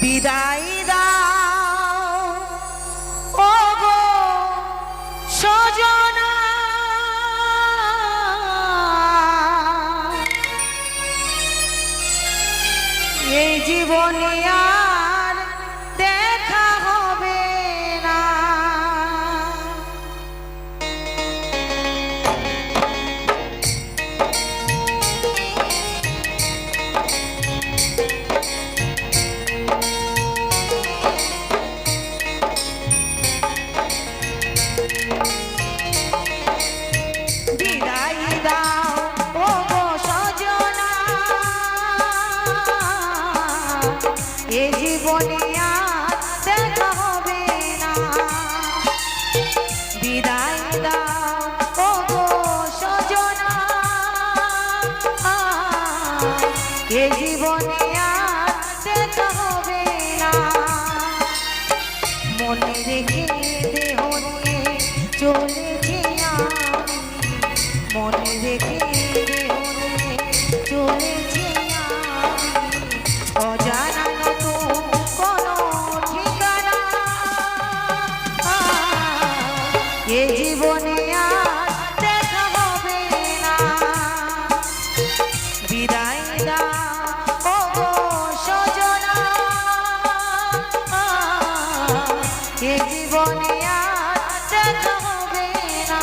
বিদায় দাও ওগো সজনা, এই জীবনে আর দেখা হবে না। বিদায় দাও ওগো সজনা, এই জীবনে আর দেখা হবে না। বিদায় দাও ওগো সজনা, এই জীবনে আর দেখা হবে না। মনে রেখে দেহ নিয়ে চলেছি আমি, মনে রেখে দেহ নিয়ে চলেছি আমি, অজানা নতুন কোনো ঠিকানা, এ জীবনে আর দেখা হবে না। বিদায় দাও ওগো সজনা, এ জীবনে আর দেখা হবে না।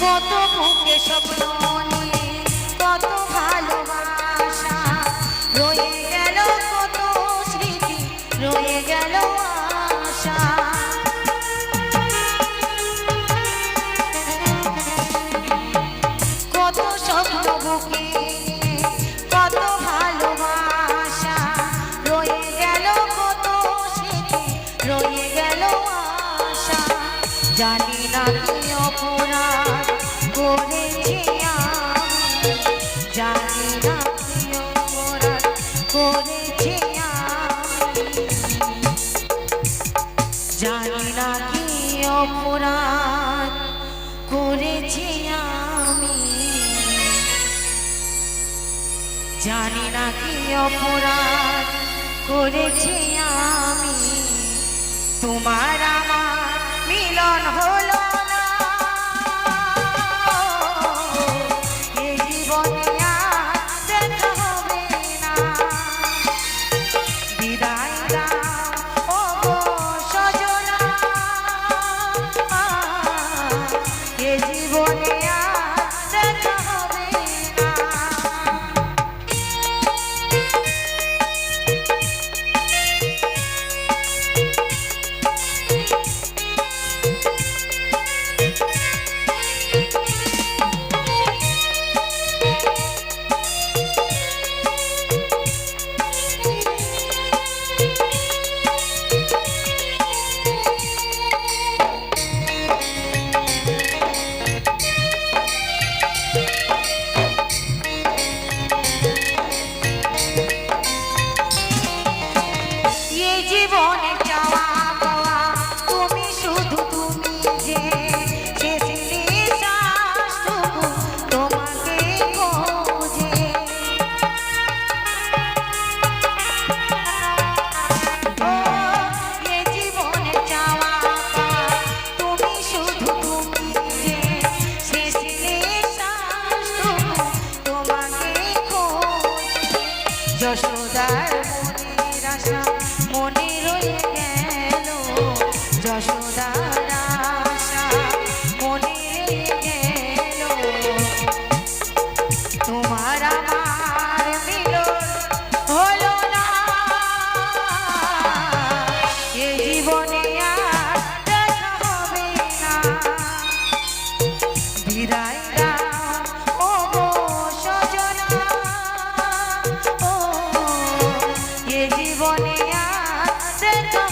কত বুকে স্বপ্ন নিয়ে কত ভালোবাসা রয়ে গেল, কত স্মৃতি রয়ে গেল আশা। কত স্বপ্ন বুকে নিয়ে কত ভালোবাসা রয়ে গেল, কত স্মৃতি রয়ে গেল আশা। জানি না কি অপরাধ করেছি আমি, জানি না কি অপরাধ করেছি আমি, জানি না কি অপরাধ করেছি আমি, জানি না কি অপরাধ করেছি আমি। তোমার আমার মিলন হলো না, এই জীবনে আর দেখা হবে না। বিদায় দাও ওগো সজনা, এই জীবনে আর দেখা হবে না। জীবনে আর দেখা